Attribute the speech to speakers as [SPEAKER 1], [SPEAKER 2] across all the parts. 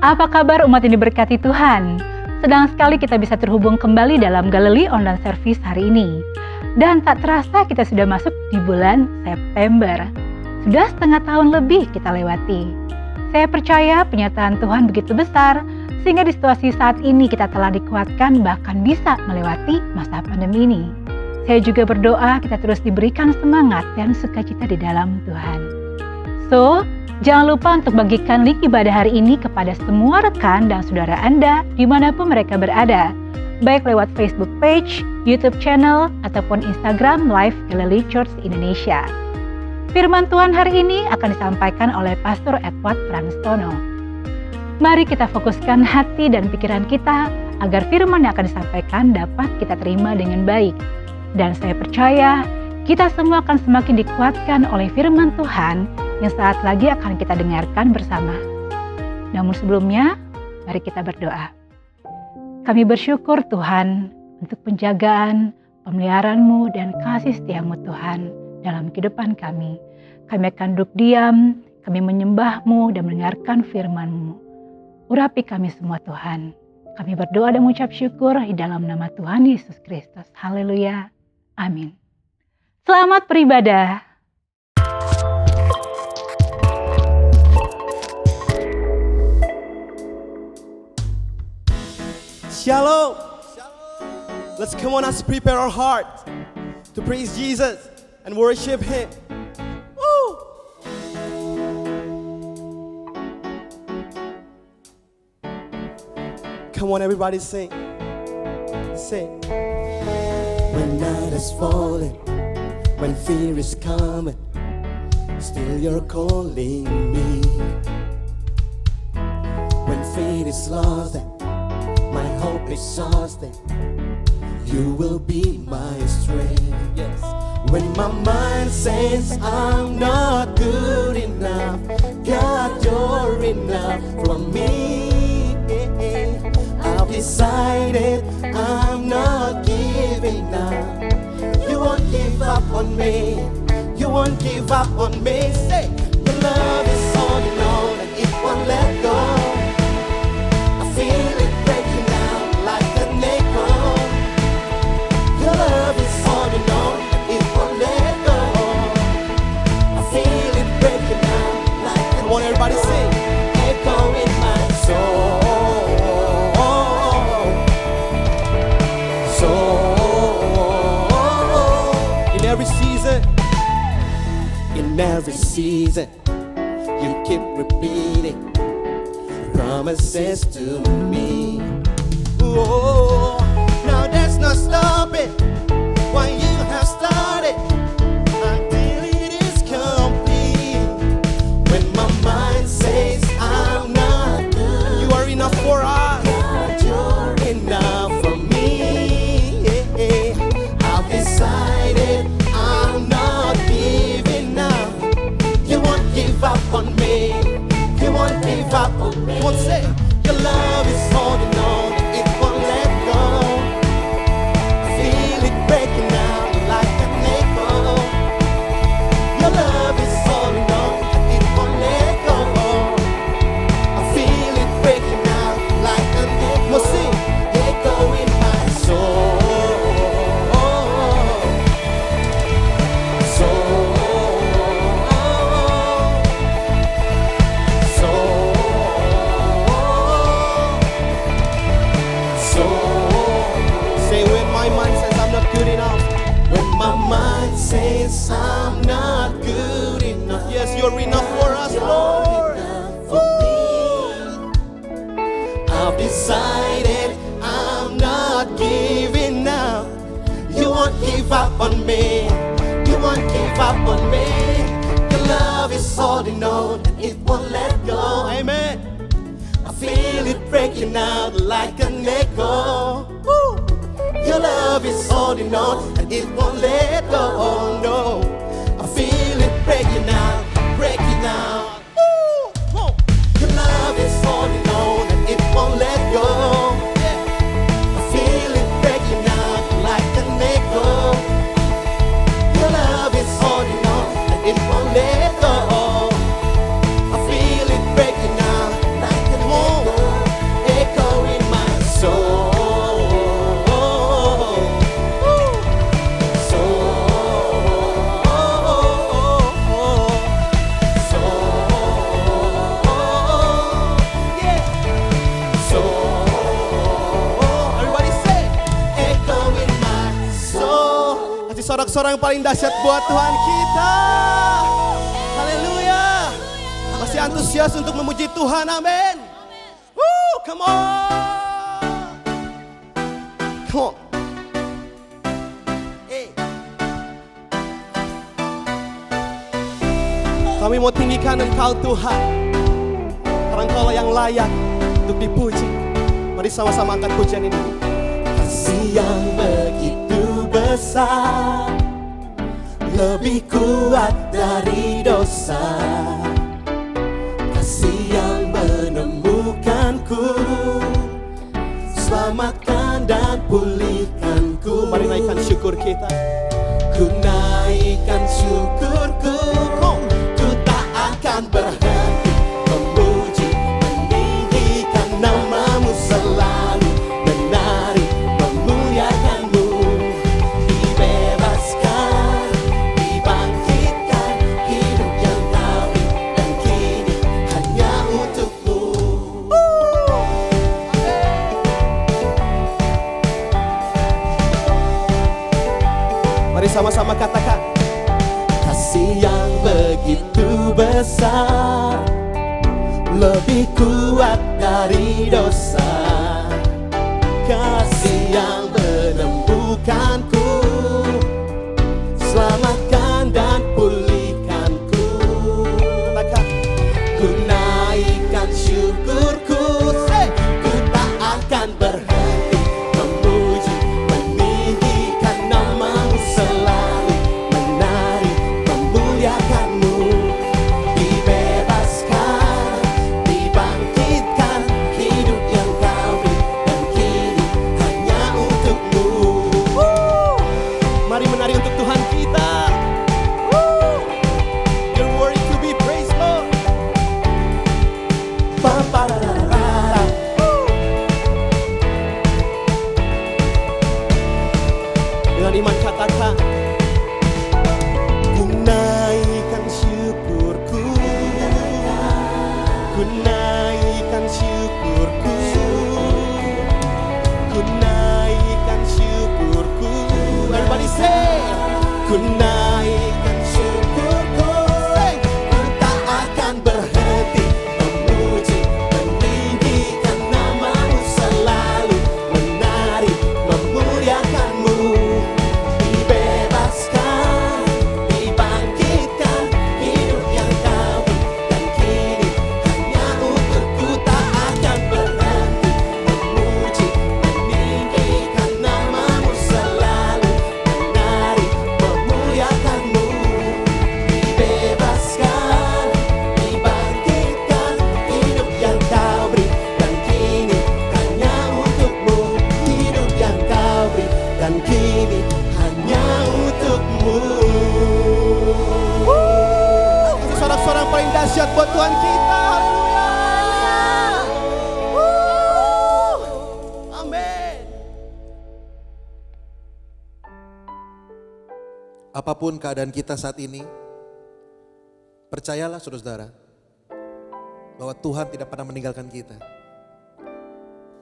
[SPEAKER 1] Apa kabar umat yang diberkati Tuhan? Senang sekali kita bisa terhubung kembali dalam Galilei Online Service hari ini. Dan tak terasa kita sudah masuk di bulan September. Sudah setengah tahun lebih kita lewati. Saya percaya penyertaan Tuhan begitu besar, sehingga di situasi saat ini kita telah dikuatkan bahkan bisa melewati masa pandemi ini. Saya juga berdoa kita terus diberikan semangat dan sukacita di dalam Tuhan. So, jangan lupa untuk bagikan link ibadah hari ini kepada semua rekan dan saudara Anda dimanapun mereka berada, baik lewat Facebook page, YouTube channel, ataupun Instagram Live Galilei Church Indonesia. Firman Tuhan hari ini akan disampaikan oleh Pastor Edward Franstono. Mari kita fokuskan hati dan pikiran kita agar firman yang akan disampaikan dapat kita terima dengan baik. Dan saya percaya kita semua akan semakin dikuatkan oleh firman Tuhan yang saat lagi akan kita dengarkan bersama. Namun sebelumnya, mari kita berdoa. Kami bersyukur Tuhan untuk penjagaan, pemeliharaan-Mu dan kasih setia-Mu Tuhan dalam kehidupan kami. Kami akan duduk diam, kami menyembah-Mu dan mendengarkan firman-Mu. Urapi kami semua Tuhan. Kami berdoa dan mengucap syukur di dalam nama Tuhan Yesus Kristus. Haleluya. Amin. Selamat beribadah.
[SPEAKER 2] Shalom. Let's come on, let's prepare our heart to praise Jesus and worship Him. Woo! Come on, everybody sing. Sing. When night is falling, when fear is coming, still you're calling me. When faith is lost and my hope is exhausted, you will be my strength. Yes. When my mind says I'm not good enough, God, you're enough for me. I've decided I'm not giving up. You won't give up on me. You won't give up on me. Say, your love is all you know and it won't let go. I feel it breaking out like an echo. Your love is all you know and it won't let go. I feel it breaking out like an echo. Come on, everybody sing. Echo in my soul. In every season, you keep repeating promises to me. Oh, now there's no stopping what you have started until it is complete. When my mind says I'm not good, you are enough for us. God, you're enough for me. I've decided I'm not giving up. You won't give up on me. You won't give up on me. Won't say your love is holding on. It won't let go. I feel it breaking out like an echo. Your love is holding on. It won't let go. I feel it breaking out like an echo. Sing, echo in my soul. Says I'm not good enough. Yes, you're enough for us, Lord. I've decided I'm not giving up. You won't give up on me. You won't give up on me. Your love is holding on and it won't let go. Amen. I feel it breaking out like an echo. Woo. Your love is holding on and it won't let go. Oh no, I feel it breaking out, breaking out. Woo! Whoa. Your love is holding on and it won't let go. Yeah. I feel it breaking out like an echo. Your love is holding on and it won't let go. I feel it breaking out like an echo. Kasih sorak-sorak yang paling dahsyat buat Tuhan kita. Haleluya. Masih antusias untuk memuji Tuhan, amin. Come on. Come on. Hey. Kami mau tinggikan Engkau Tuhan, karena Engkau yang layak untuk dipuji. Mari sama-sama angkat pujian ini. Kasih yang begitu besar, lebih kuat dari dosa. Kasih yang menemukanku, selamatkan dan pulihkanku. Mari naikkan syukur kita. Ku naikkan syukurku, ku tak akan berhenti memuji, meninggikan namamu selalu, menari, memuliakanmu. Dibebaskan, dibangkitkan, hidup yang kau beri, dan kini hanya untukmu. Mari sama-sama katakan. Kasih yang begitu besar, lebih kuat dari dosa. Kasih yang menemukanku, selamatkan dan pulihkanku. Katakan. Ku naikkan syukurku, ku tak akan berhenti memuji, meninggikan namamu selalu, menari, memuliakanmu. Dibebaskan, dibangkitkan, hidup yang kau beri, dan kini hanya untukmu. Mari menari untuk Tuhan kita. You're worthy to be praised, Lord. Ba-ba-da-da-da-da. Dengan iman katakan. Ku naikkan syukurku, ku naikkan syukurku, ku naikkan syukurku. Everybody say. Ku naikkan syukurku, ku tak akan berhenti memuji, meninggikan namamu selalu, menari, memuliakanmu. Dibebaskan, dibangkitkan, hidup yang kau beri, dan kini hanya untukku. Tak akan berhenti memuji, meninggikan namamu selalu, menari, memuliakanmu. Dibebaskan, dibangkitkan, hidup yang kau beri, dan kini hanya untukmu. Hidup yang kau beri, dan kini hanya untukmu. Kasih sorak-sorak paling dahsyat buat Tuhan kita. Haleluya. Amin.
[SPEAKER 3] Apapun keadaan kita saat ini, percayalah saudara-saudara, bahwa Tuhan tidak pernah meninggalkan kita.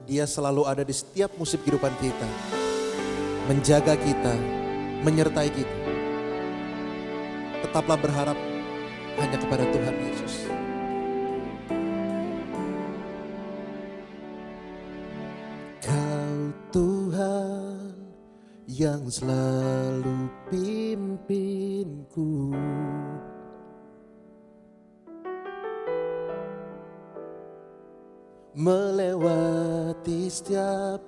[SPEAKER 3] Dia selalu ada di setiap musim kehidupan kita, menjaga kita, menyertai kita. Tetaplah berharap hanya kepada Tuhan Yesus. Kau Tuhan yang selalu pimpinku, melewati setiap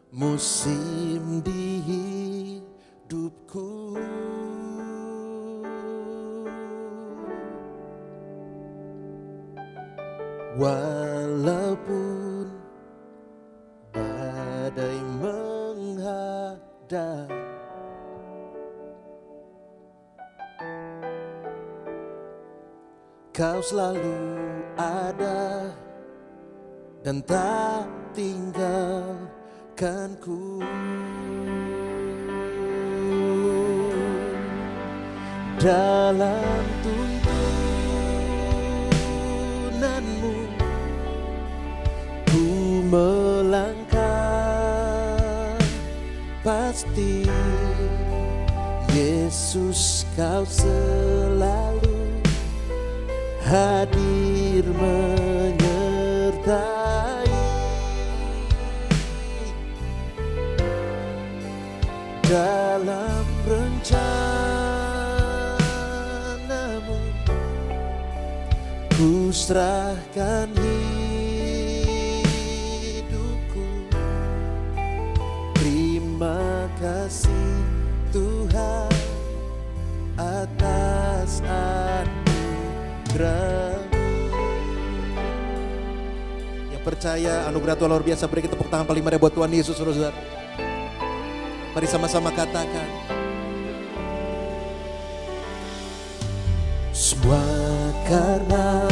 [SPEAKER 3] musim di hidupku. Walaupun badai menghadang, Kau selalu ada dan tak tinggalkanku. Dalam tuntunanmu ku melangkah pasti Yesus, kau selalu hadir menyertai dalam rencanamu. Ku serahkan hidupku. Terima kasih Tuhan atas anugerah-Mu. Yang percaya anugerah Tuhan luar biasa, beri tepuk tangan paling meriah buat Tuhan Yesus, saudara. Mari sama-sama katakan. Semua karena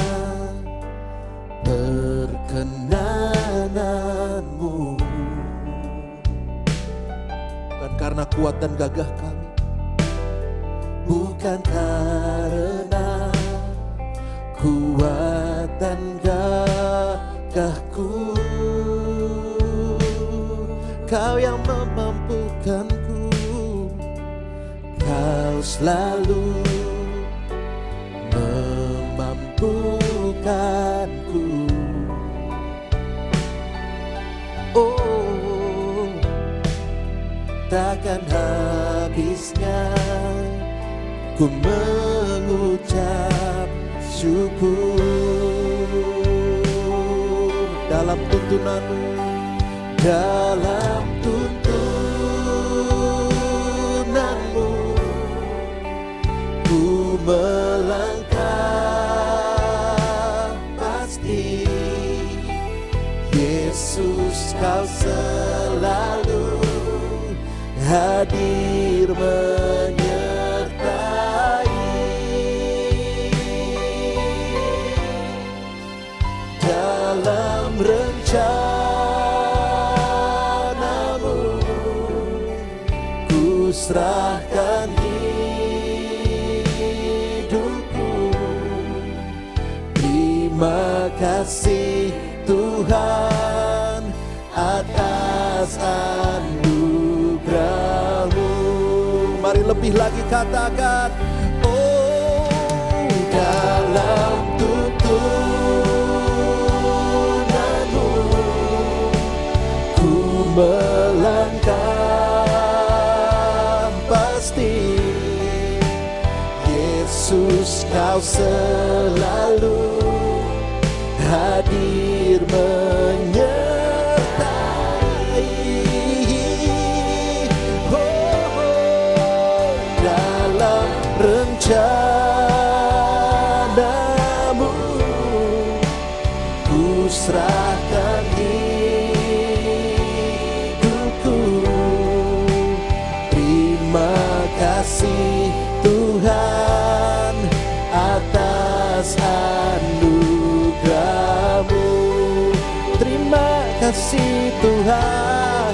[SPEAKER 3] perkenanan-Mu, bukan karena kuat dan gagah kami, bukan karena kuat dan gagahku. Kau yang memampukanku, Kau selalu memampukanku. Oh, takkan habisnya ku mengucap syukur dalam tuntunan-Mu, dalam tuntunan-Mu ku melangkah pasti. Yesus, kau selalu hadir menyertai dalam rencana-Mu. Ku serahkan hidupku. Terima kasih Tuhan atas anugerah-Mu. Mari lebih lagi katakan, oh, dalam tuntunan-Mu ku melangkah pasti. Yesus, kau selalu hadir menyertai. Oh, dalam rencana-Mu ku serahkan hidupku. Terima kasih Tuhan atas anugerah-Mu. Terima kasih Tuhan.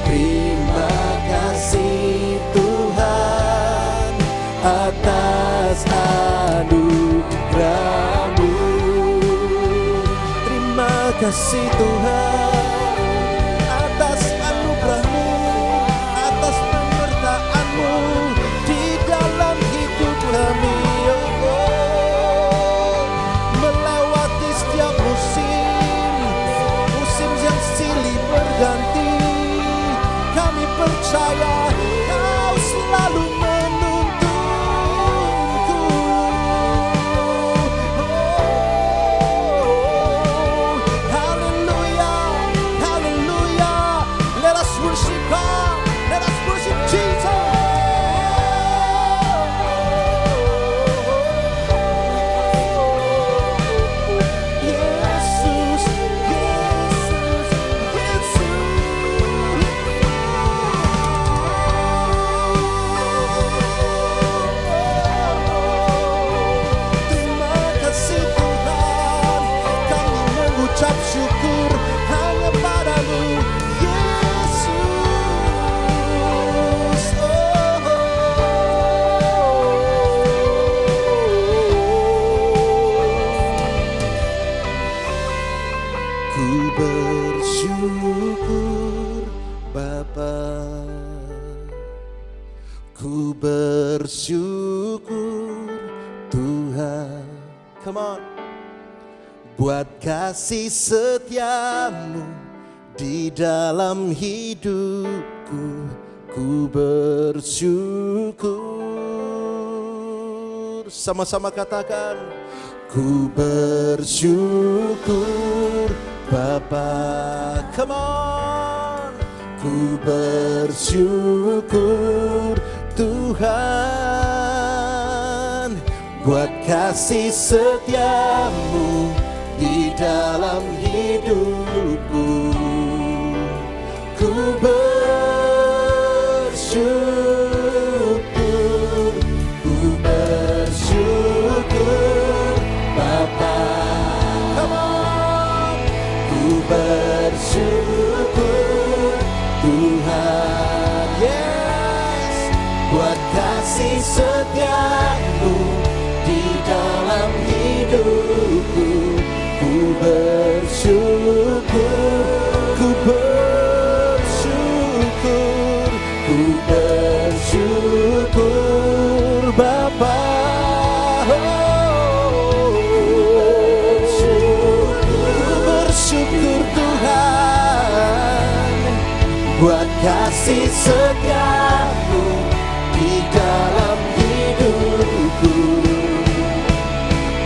[SPEAKER 3] Terima kasih Tuhan atas anugerah-Mu. Terima kasih Tuhan atas anugerah-Mu, atas penyertaan-Mu di dalam hidup kami. Melewati setiap musim yang silih berganti, kami percaya Kau selalu menuntunku. Oh, haleluya. Ku bersyukur Tuhan, come on, buat kasih setiamu di dalam hidupku. Ku bersyukur, sama-sama katakan, ku bersyukur Bapa, come on. Ku bersyukur Tuhan, buat kasih setiamu di dalam hidupku. Ku bersyukur, ku bersyukur Bapa, come on. Ku bersyukur Tuhan, yes, buat kasih setiamu di dalam hidupku. Ku bersyukur, ku bersyukur, ku bersyukur Bapa. Ku bersyukur Tuhan, buat kasih setiamu di dalam hidupku.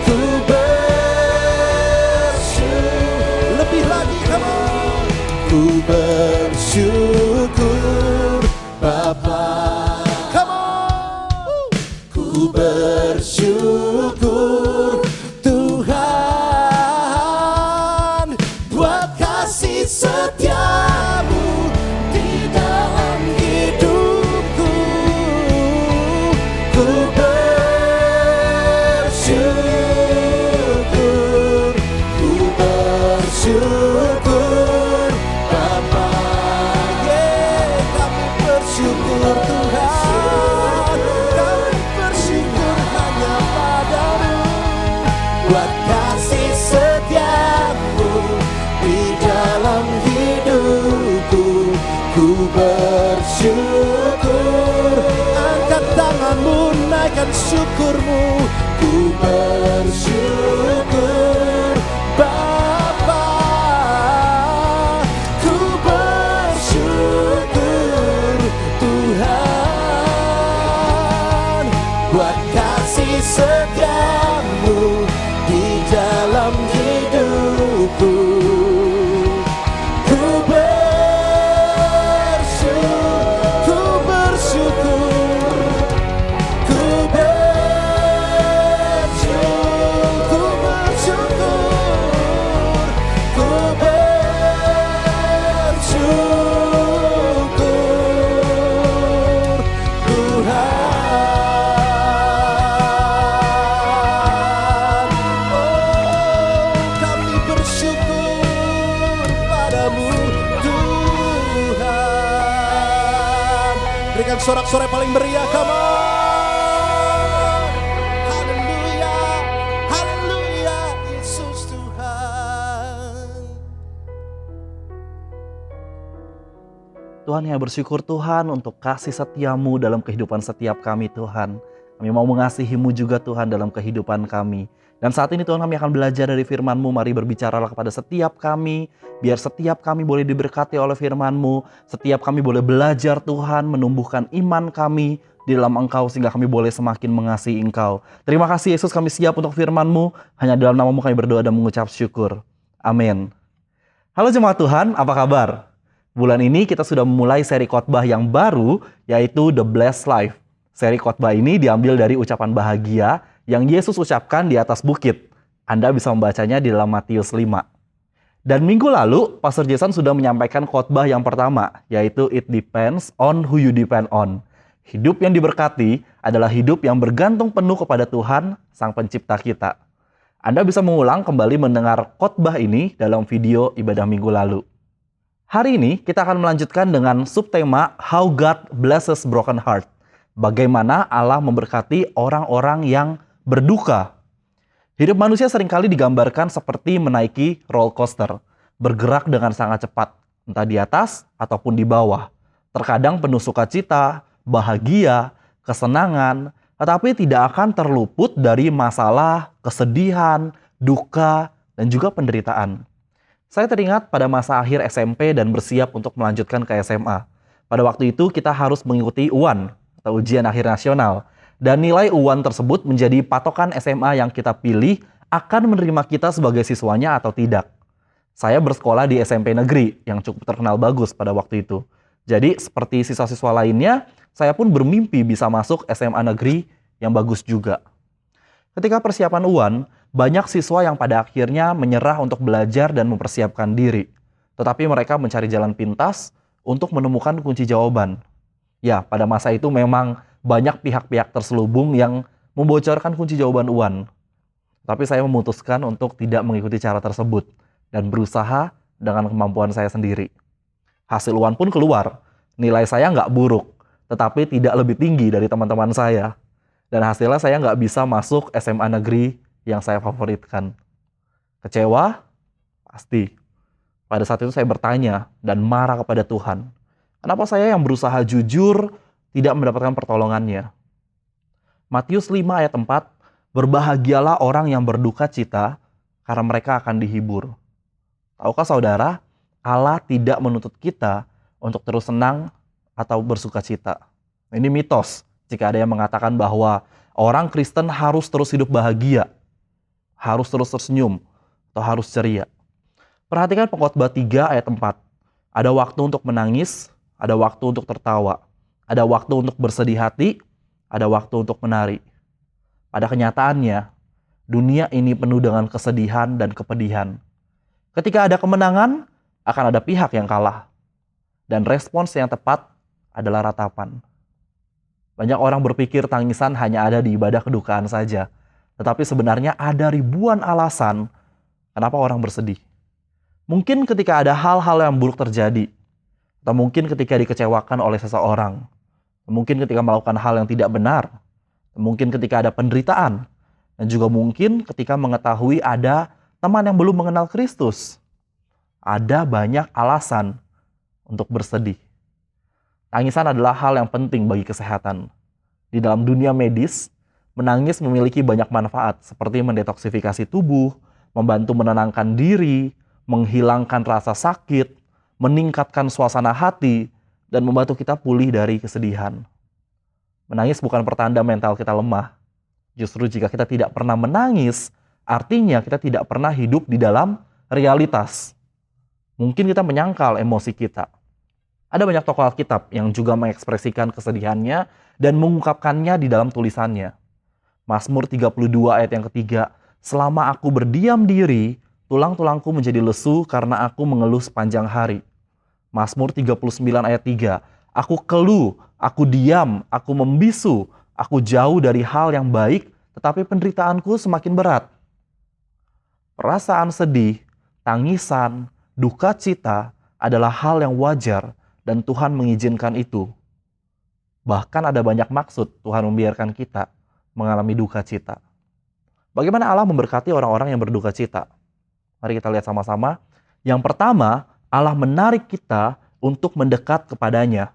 [SPEAKER 3] Ku bersyukur, lebih lagi, come on. Ku bersyukur Bapa, come on. Ku bersyukur Tuhan, buat kasih setiamu di dalam hidupku. Ku bersyukur, ku bersyukur Bapa, yeah, kami bersyukur Tuhan, kami bersyukur hanya padamu, buat kasih setiamu di dalam hidupku. Ku bersyukur, angkat tanganmu, naikkan syukurmu. Ku bersyukur Bapa, ku bersyukur Tuhan, buat kasih setiamu di dalam hidupku. Ku bersyukur, ku bersyukur, ku bersyukur, ku bersyukur, ku bersyukur Tuhan. Oh, kami bersyukur padamu Tuhan. Berikan sorak-sorai paling meriah, come on. Haleluya, haleluya, Yesus Tuhan.
[SPEAKER 4] Tuhan yang bersyukur Tuhan untuk kasih setiamu dalam kehidupan setiap kami Tuhan. Kami mau mengasihi-Mu juga Tuhan dalam kehidupan kami. Dan saat ini Tuhan kami akan belajar dari firman-Mu. Mari berbicaralah kepada setiap kami. Biar setiap kami boleh diberkati oleh firman-Mu. Setiap kami boleh belajar Tuhan, menumbuhkan iman kami di dalam Engkau sehingga kami boleh semakin mengasihi Engkau. Terima kasih Yesus, kami siap untuk firman-Mu. Hanya dalam nama-Mu kami berdoa dan mengucap syukur. Amin. Halo jemaat Tuhan, apa kabar? Bulan ini kita sudah memulai seri khotbah yang baru, yaitu The Blessed Life. Seri khotbah ini diambil dari ucapan bahagia yang Yesus ucapkan di atas bukit. Anda bisa membacanya di dalam Matius 5. Dan minggu lalu, Pastor Jason sudah menyampaikan khotbah yang pertama, yaitu It Depends on Who You Depend On. Hidup yang diberkati adalah hidup yang bergantung penuh kepada Tuhan, Sang Pencipta kita. Anda bisa mengulang kembali mendengar khotbah ini dalam video ibadah minggu lalu. Hari ini kita akan melanjutkan dengan subtema How God Blesses Broken Heart. Bagaimana Allah memberkati orang-orang yang berduka. Hidup manusia seringkali digambarkan seperti menaiki roller coaster, bergerak dengan sangat cepat, entah di atas ataupun di bawah. Terkadang penuh sukacita, bahagia, kesenangan, tetapi tidak akan terluput dari masalah, kesedihan, duka, dan juga penderitaan. Saya teringat pada masa akhir SMP dan bersiap untuk melanjutkan ke SMA. Pada waktu itu kita harus mengikuti UAN atau ujian akhir nasional. Dan nilai UAN tersebut menjadi patokan SMA yang kita pilih akan menerima kita sebagai siswanya atau tidak. Saya bersekolah di SMP negeri yang cukup terkenal bagus pada waktu itu. Jadi seperti siswa-siswa lainnya, saya pun bermimpi bisa masuk SMA negeri yang bagus juga. Ketika persiapan UAN, banyak siswa yang pada akhirnya menyerah untuk belajar dan mempersiapkan diri. Tetapi mereka mencari jalan pintas untuk menemukan kunci jawaban. Ya, pada masa itu memang banyak pihak-pihak terselubung yang membocorkan kunci jawaban UAN. Tapi saya memutuskan untuk tidak mengikuti cara tersebut dan berusaha dengan kemampuan saya sendiri. Hasil UAN pun keluar. Nilai saya nggak buruk, tetapi tidak lebih tinggi dari teman-teman saya. Dan hasilnya saya nggak bisa masuk SMA negeri yang saya favoritkan. Kecewa? Pasti. Pada saat itu saya bertanya dan marah kepada Tuhan. Kenapa saya yang berusaha jujur tidak mendapatkan pertolongannya? Matius 5 ayat 4, berbahagialah orang yang berduka cita karena mereka akan dihibur. Tahukah saudara, Allah tidak menuntut kita untuk terus senang atau bersuka cita. Ini mitos jika ada yang mengatakan bahwa orang Kristen harus terus hidup bahagia, harus terus tersenyum, atau harus ceria. Perhatikan Pengkhotbah 3 ayat 4. Ada waktu untuk menangis, ada waktu untuk tertawa, ada waktu untuk bersedih hati, ada waktu untuk menari. Pada kenyataannya, dunia ini penuh dengan kesedihan dan kepedihan. Ketika ada kemenangan, akan ada pihak yang kalah. Dan respons yang tepat adalah ratapan. Banyak orang berpikir tangisan hanya ada di ibadah kedukaan saja. Tetapi sebenarnya ada ribuan alasan kenapa orang bersedih. Mungkin ketika ada hal-hal yang buruk terjadi. Atau mungkin ketika dikecewakan oleh seseorang. Mungkin ketika melakukan hal yang tidak benar. Mungkin ketika ada penderitaan. Dan juga mungkin ketika mengetahui ada teman yang belum mengenal Kristus. Ada banyak alasan untuk bersedih. Tangisan adalah hal yang penting bagi kesehatan. Di dalam dunia medis, menangis memiliki banyak manfaat seperti mendetoksifikasi tubuh, membantu menenangkan diri, menghilangkan rasa sakit, meningkatkan suasana hati, dan membantu kita pulih dari kesedihan. Menangis bukan pertanda mental kita lemah. Justru jika kita tidak pernah menangis, artinya kita tidak pernah hidup di dalam realitas. Mungkin kita menyangkal emosi kita. Ada banyak tokoh Alkitab yang juga mengekspresikan kesedihannya dan mengungkapkannya di dalam tulisannya. Mazmur 32 ayat yang ketiga, selama aku berdiam diri, tulang-tulangku menjadi lesu karena aku mengeluh sepanjang hari. Mazmur 39 ayat 3, aku keluh, aku diam, aku membisu, aku jauh dari hal yang baik, tetapi penderitaanku semakin berat. Perasaan sedih, tangisan, duka cita adalah hal yang wajar dan Tuhan mengizinkan itu. Bahkan ada banyak maksud Tuhan membiarkan kita mengalami duka cita. Bagaimana Allah memberkati orang-orang yang berduka cita? Mari kita lihat sama-sama. Yang pertama, Allah menarik kita untuk mendekat kepadanya.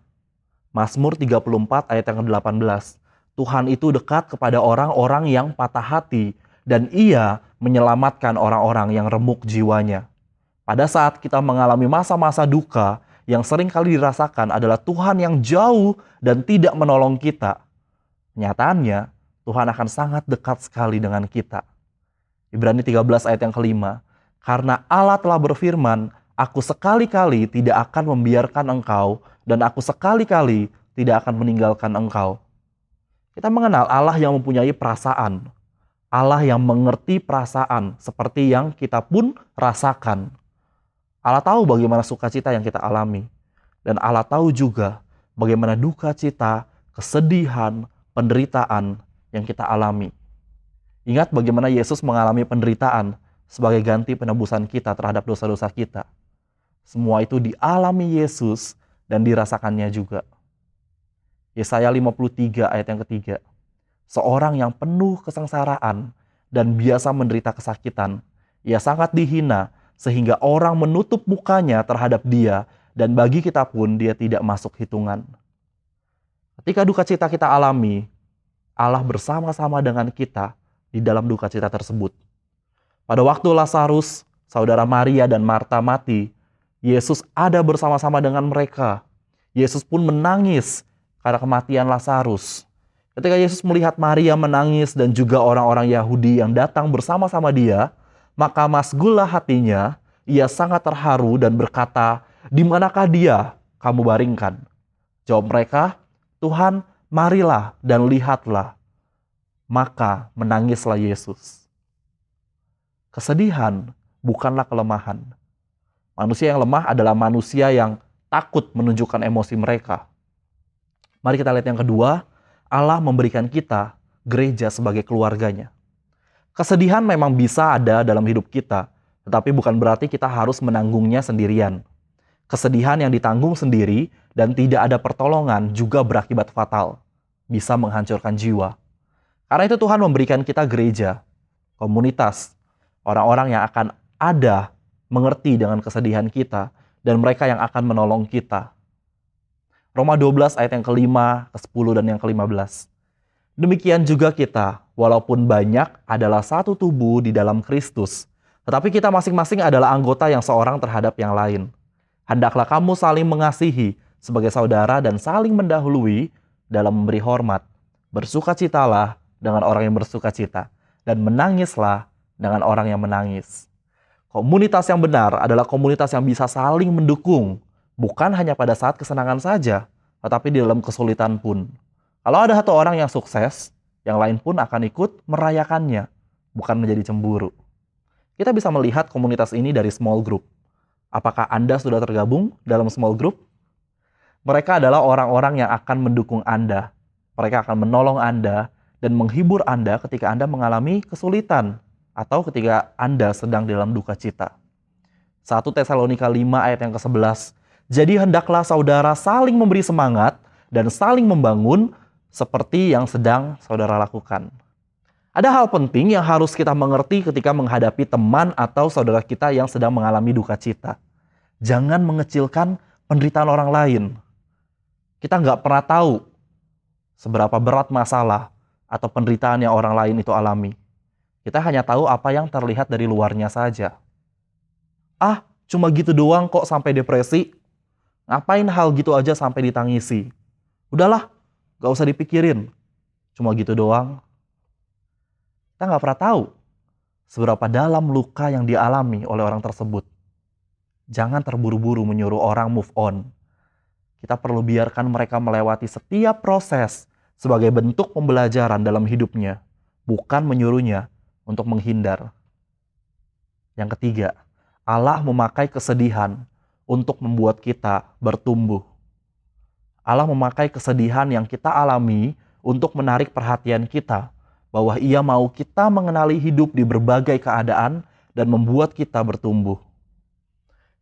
[SPEAKER 4] Mazmur 34 ayat yang ke-18. Tuhan itu dekat kepada orang-orang yang patah hati dan Ia menyelamatkan orang-orang yang remuk jiwanya. Pada saat kita mengalami masa-masa duka, yang sering kali dirasakan adalah Tuhan yang jauh dan tidak menolong kita. Kenyataannya, Tuhan akan sangat dekat sekali dengan kita. Ibrani 13 ayat yang ke-5. Karena Allah telah berfirman, aku sekali-kali tidak akan membiarkan engkau, dan aku sekali-kali tidak akan meninggalkan engkau. Kita mengenal Allah yang mempunyai perasaan. Allah yang mengerti perasaan seperti yang kita pun rasakan. Allah tahu bagaimana sukacita yang kita alami. Dan Allah tahu juga bagaimana duka cita, kesedihan, penderitaan yang kita alami. Ingat bagaimana Yesus mengalami penderitaan sebagai ganti penebusan kita terhadap dosa-dosa kita. Semua itu dialami Yesus dan dirasakannya juga. Yesaya 53 ayat yang ketiga. Seorang yang penuh kesengsaraan dan biasa menderita kesakitan. Ia sangat dihina sehingga orang menutup mukanya terhadap dia dan bagi kita pun dia tidak masuk hitungan. Ketika duka cita kita alami, Allah bersama-sama dengan kita di dalam duka cita tersebut. Pada waktu Lazarus, saudara Maria dan Marta mati, Yesus ada bersama-sama dengan mereka. Yesus pun menangis karena kematian Lazarus. Ketika Yesus melihat Maria menangis dan juga orang-orang Yahudi yang datang bersama-sama dia, maka masgullah hatinya, ia sangat terharu dan berkata, "Di manakah dia kamu baringkan?" Jawab mereka, "Tuhan, marilah dan lihatlah." Maka menangislah Yesus. Kesedihan bukanlah kelemahan. Manusia yang lemah adalah manusia yang takut menunjukkan emosi mereka. Mari kita lihat yang kedua, Allah memberikan kita gereja sebagai keluarganya. Kesedihan memang bisa ada dalam hidup kita, tetapi bukan berarti kita harus menanggungnya sendirian. Kesedihan yang ditanggung sendiri dan tidak ada pertolongan juga berakibat fatal, bisa menghancurkan jiwa. Karena itu Tuhan memberikan kita gereja, komunitas, orang-orang yang akan ada mengerti dengan kesedihan kita dan mereka yang akan menolong kita. Roma 12 ayat yang kelima, ke-10 dan yang ke-15. Demikian juga kita, walaupun banyak adalah satu tubuh di dalam Kristus, tetapi kita masing-masing adalah anggota yang seorang terhadap yang lain. Hendaklah kamu saling mengasihi sebagai saudara dan saling mendahului dalam memberi hormat. Bersukacitalah dengan orang yang bersukacita, dan menangislah dengan orang yang menangis. Komunitas yang benar adalah komunitas yang bisa saling mendukung, bukan hanya pada saat kesenangan saja, tetapi di dalam kesulitan pun. Kalau ada satu orang yang sukses, yang lain pun akan ikut merayakannya, bukan menjadi cemburu. Kita bisa melihat komunitas ini dari small group. Apakah Anda sudah tergabung dalam small group? Mereka adalah orang-orang yang akan mendukung Anda. Mereka akan menolong Anda dan menghibur Anda ketika Anda mengalami kesulitan atau ketika Anda sedang dalam duka cita. 1 Tesalonika 5 ayat yang ke-11. Jadi hendaklah saudara saling memberi semangat dan saling membangun seperti yang sedang saudara lakukan. Ada hal penting yang harus kita mengerti ketika menghadapi teman atau saudara kita yang sedang mengalami duka cita. Jangan mengecilkan penderitaan orang lain. Kita nggak pernah tahu seberapa berat masalah atau penderitaan yang orang lain itu alami. Kita hanya tahu apa yang terlihat dari luarnya saja. Ah, cuma gitu doang kok sampai depresi. Ngapain hal gitu aja sampai ditangisi? Udahlah, gak usah dipikirin. Cuma gitu doang. Kita gak pernah tahu seberapa dalam luka yang dialami oleh orang tersebut. Jangan terburu-buru menyuruh orang move on. Kita perlu biarkan mereka melewati setiap proses sebagai bentuk pembelajaran dalam hidupnya, bukan menyuruhnya untuk menghindar. Yang ketiga, Allah memakai kesedihan untuk membuat kita bertumbuh. Allah memakai kesedihan yang kita alami untuk menarik perhatian kita bahwa Ia mau kita mengenali hidup di berbagai keadaan dan membuat kita bertumbuh.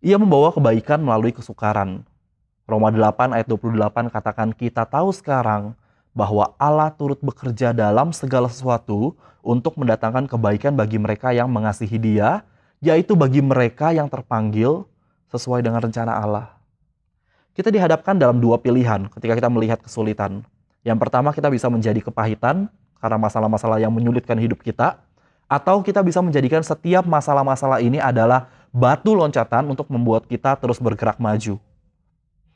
[SPEAKER 4] Ia membawa kebaikan melalui kesukaran. Roma 8 ayat 28 katakan kita tahu sekarang bahwa Allah turut bekerja dalam segala sesuatu untuk mendatangkan kebaikan bagi mereka yang mengasihi Dia, yaitu bagi mereka yang terpanggil sesuai dengan rencana Allah. Kita dihadapkan dalam dua pilihan ketika kita melihat kesulitan. Yang pertama, kita bisa menjadi kepahitan karena masalah-masalah yang menyulitkan hidup kita, atau kita bisa menjadikan setiap masalah-masalah ini adalah batu loncatan untuk membuat kita terus bergerak maju.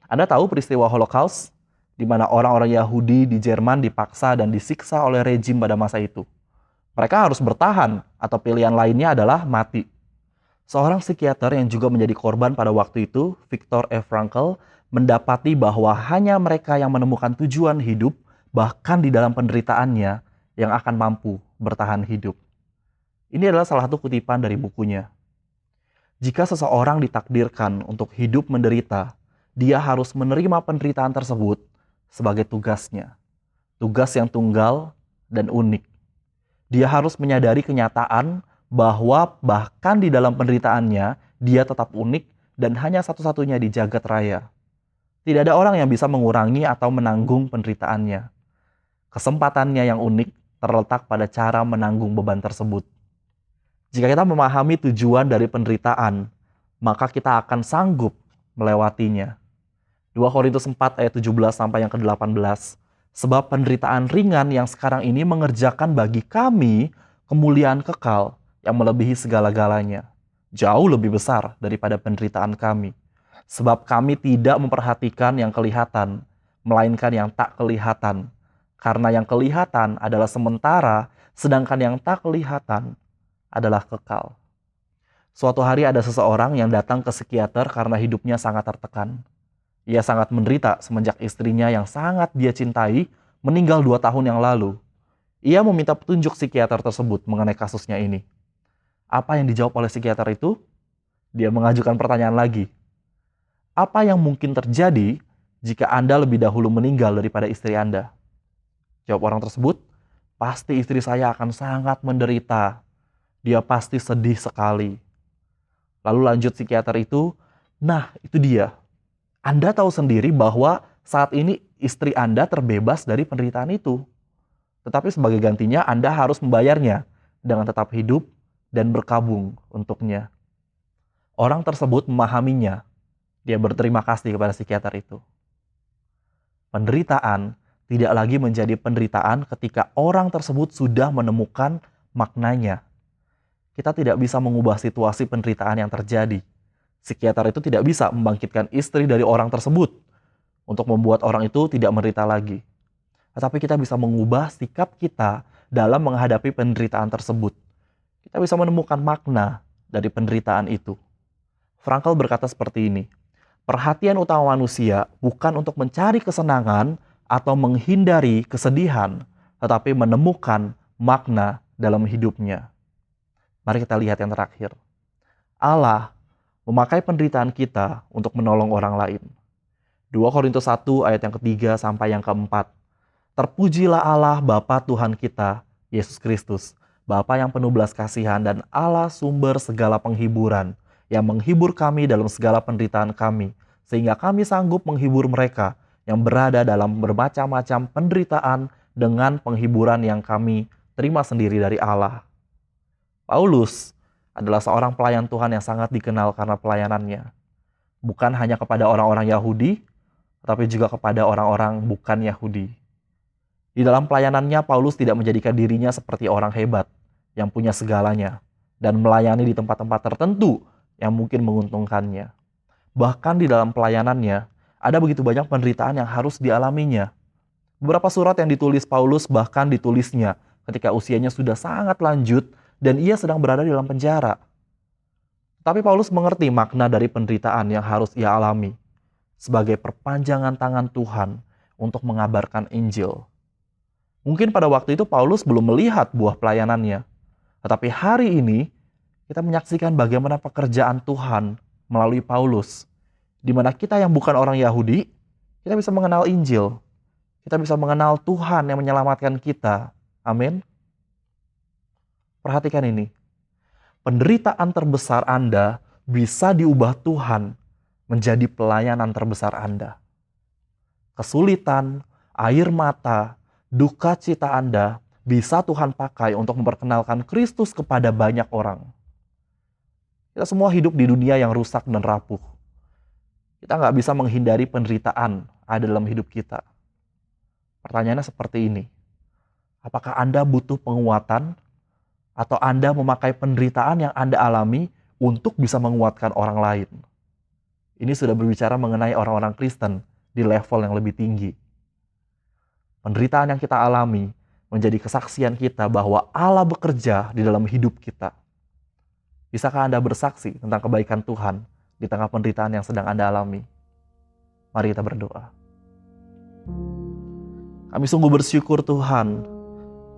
[SPEAKER 4] Anda tahu peristiwa Holocaust, di mana orang-orang Yahudi di Jerman dipaksa dan disiksa oleh rejim pada masa itu. Mereka harus bertahan, atau pilihan lainnya adalah mati. Seorang psikiater yang juga menjadi korban pada waktu itu, Viktor F. Frankl, mendapati bahwa hanya mereka yang menemukan tujuan hidup, bahkan di dalam penderitaannya, yang akan mampu bertahan hidup. Ini adalah salah satu kutipan dari bukunya. Jika seseorang ditakdirkan untuk hidup menderita, dia harus menerima penderitaan tersebut sebagai tugasnya. Tugas yang tunggal dan unik. Dia harus menyadari kenyataan bahwa bahkan di dalam penderitaannya, dia tetap unik dan hanya satu-satunya di jagat raya. Tidak ada orang yang bisa mengurangi atau menanggung penderitaannya. Kesempatannya yang unik terletak pada cara menanggung beban tersebut. Jika kita memahami tujuan dari penderitaan, maka kita akan sanggup melewatinya. 2 Korintus 4 ayat 17 sampai yang ke-18. Sebab penderitaan ringan yang sekarang ini mengerjakan bagi kami kemuliaan kekal yang melebihi segala-galanya. Jauh lebih besar daripada penderitaan kami. Sebab kami tidak memperhatikan yang kelihatan, melainkan yang tak kelihatan. Karena yang kelihatan adalah sementara, sedangkan yang tak kelihatan adalah kekal. Suatu hari ada seseorang yang datang ke psikiater karena hidupnya sangat tertekan. Ia sangat menderita semenjak istrinya yang sangat dia cintai meninggal 2 tahun yang lalu. Ia meminta petunjuk psikiater tersebut mengenai kasusnya ini. Apa yang dijawab oleh psikiater itu? Dia mengajukan pertanyaan lagi. Apa yang mungkin terjadi jika Anda lebih dahulu meninggal daripada istri Anda? Jawab orang tersebut, pasti istri saya akan sangat menderita. Dia pasti sedih sekali. Lalu lanjut psikiater itu, nah itu dia. Anda tahu sendiri bahwa saat ini istri Anda terbebas dari penderitaan itu. Tetapi sebagai gantinya Anda harus membayarnya dengan tetap hidup dan berkabung untuknya. Orang tersebut memahaminya. Dia berterima kasih kepada psikiater itu. Penderitaan tidak lagi menjadi penderitaan ketika orang tersebut sudah menemukan maknanya. Kita tidak bisa mengubah situasi penderitaan yang terjadi. Psikiater itu tidak bisa membangkitkan istri dari orang tersebut untuk membuat orang itu tidak menderita lagi. Tetapi kita bisa mengubah sikap kita dalam menghadapi penderitaan tersebut. Kita bisa menemukan makna dari penderitaan itu. Frankl berkata seperti ini, perhatian utama manusia bukan untuk mencari kesenangan atau menghindari kesedihan, tetapi menemukan makna dalam hidupnya. Mari kita lihat yang terakhir. Allah memakai penderitaan kita untuk menolong orang lain. 2 Korintus 1 ayat yang ketiga sampai yang keempat. Terpujilah Allah Bapa Tuhan kita, Yesus Kristus, Bapa yang penuh belas kasihan dan Allah sumber segala penghiburan, yang menghibur kami dalam segala penderitaan kami, sehingga kami sanggup menghibur mereka yang berada dalam bermacam-macam penderitaan dengan penghiburan yang kami terima sendiri dari Allah. Paulus adalah seorang pelayan Tuhan yang sangat dikenal karena pelayanannya. Bukan hanya kepada orang-orang Yahudi, tetapi juga kepada orang-orang bukan Yahudi. Di dalam pelayanannya, Paulus tidak menjadikan dirinya seperti orang hebat yang punya segalanya dan melayani di tempat-tempat tertentu yang mungkin menguntungkannya. Bahkan di dalam pelayanannya, ada begitu banyak penderitaan yang harus dialaminya. Beberapa surat yang ditulis Paulus bahkan ditulisnya ketika usianya sudah sangat lanjut dan ia sedang berada di dalam penjara. Tapi Paulus mengerti makna dari penderitaan yang harus ia alami sebagai perpanjangan tangan Tuhan untuk mengabarkan Injil. Mungkin pada waktu itu Paulus belum melihat buah pelayanannya. Tetapi hari ini kita menyaksikan bagaimana pekerjaan Tuhan melalui Paulus. Di mana kita yang bukan orang Yahudi, kita bisa mengenal Injil. Kita bisa mengenal Tuhan yang menyelamatkan kita. Amin. Perhatikan ini. Penderitaan terbesar Anda bisa diubah Tuhan menjadi pelayanan terbesar Anda. Kesulitan, air mata, duka cita Anda bisa Tuhan pakai untuk memperkenalkan Kristus kepada banyak orang. Kita semua hidup di dunia yang rusak dan rapuh. Kita nggak bisa menghindari penderitaan ada dalam hidup kita. Pertanyaannya seperti ini. Apakah Anda butuh penguatan? Atau Anda memakai penderitaan yang Anda alami untuk bisa menguatkan orang lain? Ini sudah berbicara mengenai orang-orang Kristen di level yang lebih tinggi. Penderitaan yang kita alami menjadi kesaksian kita bahwa Allah bekerja di dalam hidup kita. Bisakah Anda bersaksi tentang kebaikan Tuhan di tengah penderitaan yang sedang Anda alami? Mari kita berdoa. Kami sungguh bersyukur Tuhan,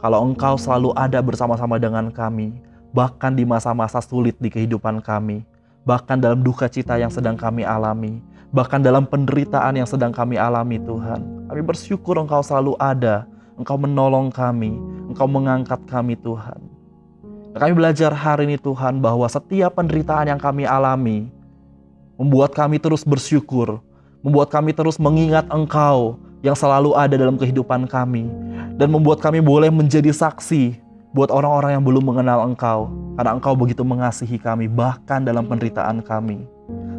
[SPEAKER 4] kalau Engkau selalu ada bersama-sama dengan kami, bahkan di masa-masa sulit di kehidupan kami, bahkan dalam duka cita yang sedang kami alami, bahkan dalam penderitaan yang sedang kami alami Tuhan. Kami bersyukur Engkau selalu ada, Engkau menolong kami, Engkau mengangkat kami Tuhan. Dan kami belajar hari ini Tuhan bahwa setiap penderitaan yang kami alami membuat kami terus bersyukur, membuat kami terus mengingat Engkau yang selalu ada dalam kehidupan kami, dan membuat kami boleh menjadi saksi buat orang-orang yang belum mengenal Engkau, karena Engkau begitu mengasihi kami bahkan dalam penderitaan kami.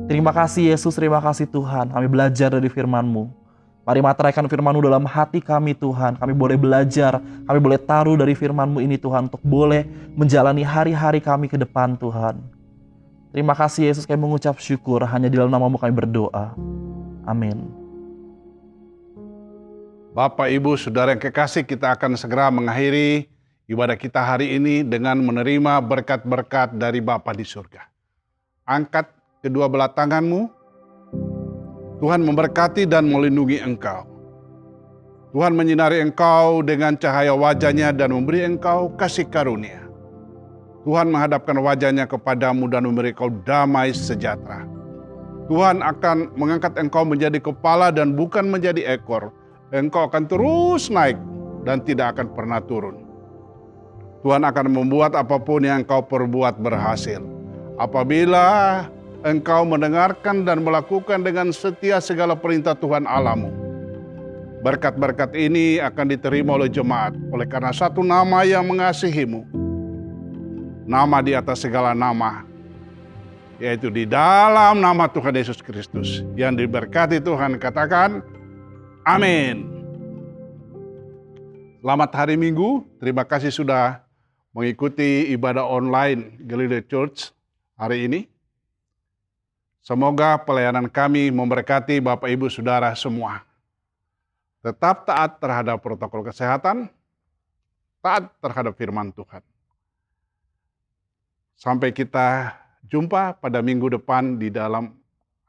[SPEAKER 4] Terima kasih Yesus, terima kasih Tuhan, kami belajar dari firman-Mu. Mari materaikan firman-Mu dalam hati kami Tuhan. Kami boleh belajar, kami boleh taruh dari firman-Mu ini Tuhan untuk boleh menjalani hari-hari kami ke depan Tuhan. Terima kasih Yesus, kami mengucap syukur. Hanya di dalam nama-Mu kami berdoa. Amin.
[SPEAKER 5] Bapak, Ibu, Saudara yang kekasih, kita akan segera mengakhiri ibadah kita hari ini dengan menerima berkat-berkat dari Bapa di surga. Angkat kedua belah tanganmu. Tuhan memberkati dan melindungi engkau. Tuhan menyinari engkau dengan cahaya wajah-Nya dan memberi engkau kasih karunia. Tuhan menghadapkan wajah-Nya kepadamu dan memberi engkau damai sejahtera. Tuhan akan mengangkat engkau menjadi kepala dan bukan menjadi ekor. Engkau akan terus naik dan tidak akan pernah turun. Tuhan akan membuat apapun yang engkau perbuat berhasil. Apabila engkau mendengarkan dan melakukan dengan setia segala perintah Tuhan Allahmu. Berkat-berkat ini akan diterima oleh jemaat oleh karena satu nama yang mengasihimu. Nama di atas segala nama, yaitu di dalam nama Tuhan Yesus Kristus. Yang diberkati Tuhan, katakan amin. Selamat hari Minggu, terima kasih sudah mengikuti ibadah online Galilee Church hari ini. Semoga pelayanan kami memberkati Bapak, Ibu, Saudara semua. Tetap taat terhadap protokol kesehatan, taat terhadap firman Tuhan. Sampai kita jumpa pada minggu depan di dalam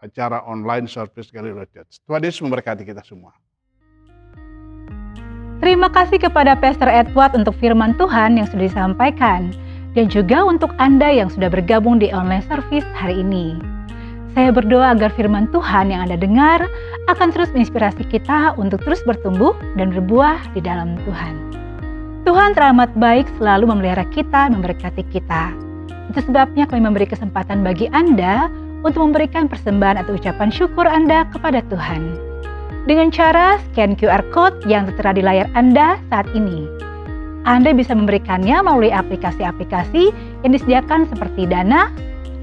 [SPEAKER 5] acara online service Galilee Church. Tuhan Yesus memberkati kita semua.
[SPEAKER 1] Terima kasih kepada Pastor Edward untuk firman Tuhan yang sudah disampaikan, dan juga untuk Anda yang sudah bergabung di online service hari ini. Saya berdoa agar firman Tuhan yang Anda dengar akan terus menginspirasi kita untuk terus bertumbuh dan berbuah di dalam Tuhan. Tuhan teramat baik, selalu memelihara kita, memberkati kita. Itu sebabnya kami memberi kesempatan bagi Anda untuk memberikan persembahan atau ucapan syukur Anda kepada Tuhan. Dengan cara scan QR Code yang tertera di layar Anda saat ini. Anda bisa memberikannya melalui aplikasi-aplikasi yang disediakan seperti Dana,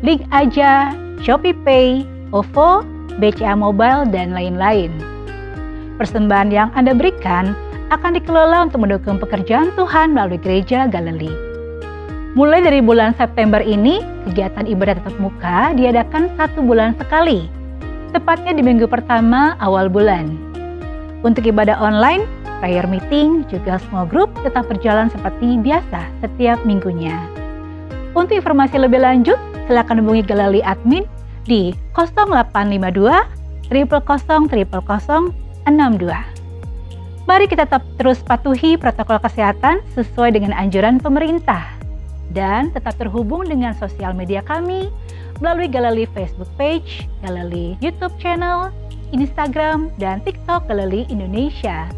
[SPEAKER 1] Link Aja, Shopee Pay, OVO, BCA Mobile, dan lain-lain. Persembahan yang Anda berikan akan dikelola untuk mendukung pekerjaan Tuhan melalui Gereja Galilee. Mulai dari bulan September ini, kegiatan ibadah tatap muka diadakan 1 bulan sekali, tepatnya di minggu pertama awal bulan. Untuk ibadah online, prayer meeting, juga small group tetap berjalan seperti biasa setiap minggunya. Untuk informasi lebih lanjut, silakan hubungi Galilee Admin di 0852 000 000 62. Mari kita tetap terus patuhi protokol kesehatan sesuai dengan anjuran pemerintah. Dan tetap terhubung dengan sosial media kami melalui Galilee Facebook Page, Galilee YouTube Channel, Instagram, dan TikTok Galilee Indonesia.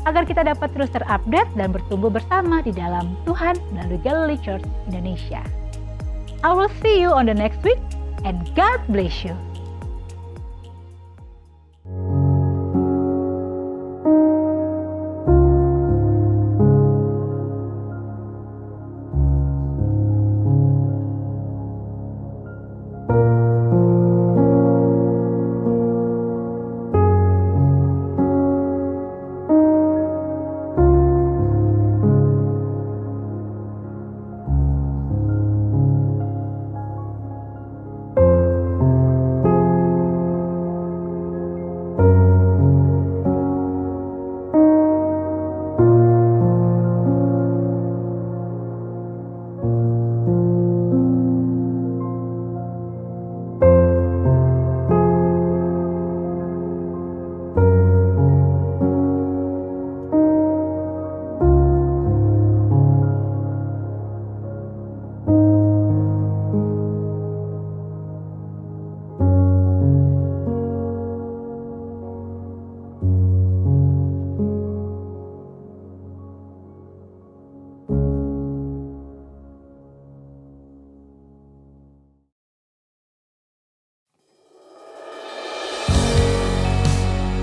[SPEAKER 1] Agar kita dapat terus terupdate dan bertumbuh bersama di dalam Tuhan melalui Galilee Church Indonesia. I will see you on the next week and God bless you.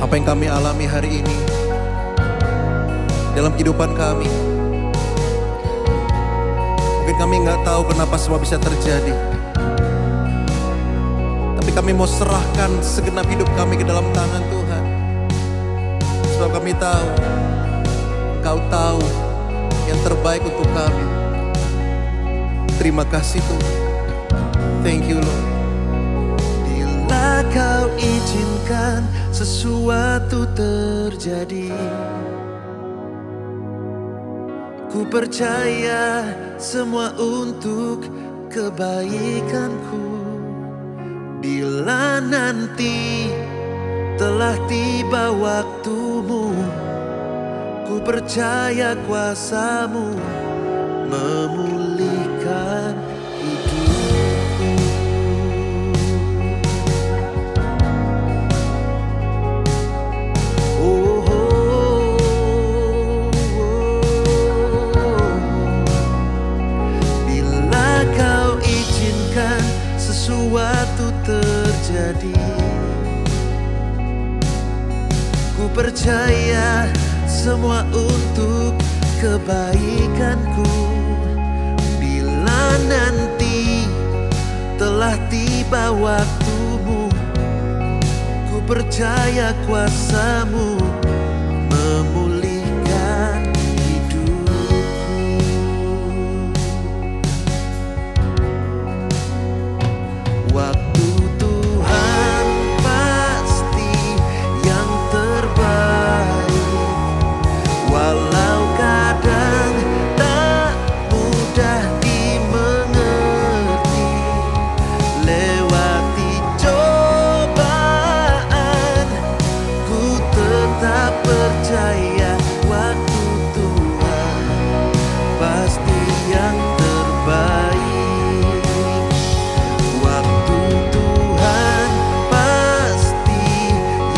[SPEAKER 3] Apa yang kami alami hari ini dalam kehidupan kami, mungkin kami nggak tahu kenapa semua bisa terjadi, tapi kami mau serahkan segenap hidup kami ke dalam tangan Tuhan. Sebab kami tahu Engkau tahu yang terbaik untuk kami. Terima kasih Tuhan. Thank you Lord. Bila Kau izinkan sesuatu terjadi, ku percaya semua untuk kebaikanku. Bila nanti telah tiba waktumu, ku percaya kuasa-Mu memulihkan hidupku. Oh, oh, oh. Bila Kau izinkan sesuatu terjadi, ku percaya semua untuk kebaikanku. Bila nanti telah tiba waktumu, ku percaya kuasa-Mu memulihkan hidupku. Waktu Tuhan pasti yang terbaik, walau kadang tak mudah dimengerti. Lewati cobaan, ku tetap percaya waktu Tuhan pasti yang terbaik. Waktu Tuhan pasti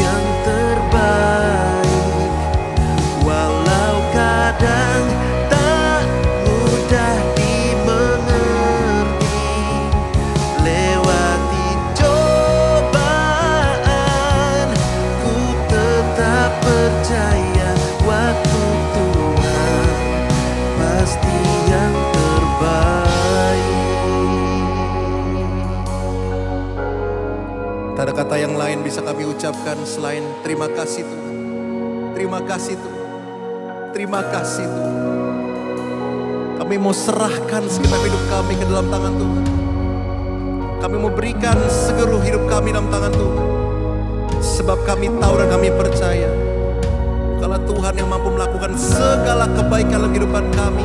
[SPEAKER 3] yang terbaik, walau kadang tak mudah dimengerti. Lewati cobaan, ku tetap percaya waktu Tuhan pasti yang terbaik. Tak ada kata yang lain bisa kami ucapkan selain terima kasih Tuhan. Terima kasih Tuhan. Terima kasih Tuhan. Kami mau serahkan segenap hidup kami ke dalam tangan Tuhan. Kami mau berikan seluruh hidup kami dalam tangan Tuhan. Sebab kami tahu dan kami percaya kalau Tuhan yang mampu melakukan segala kebaikan dalam kehidupan kami.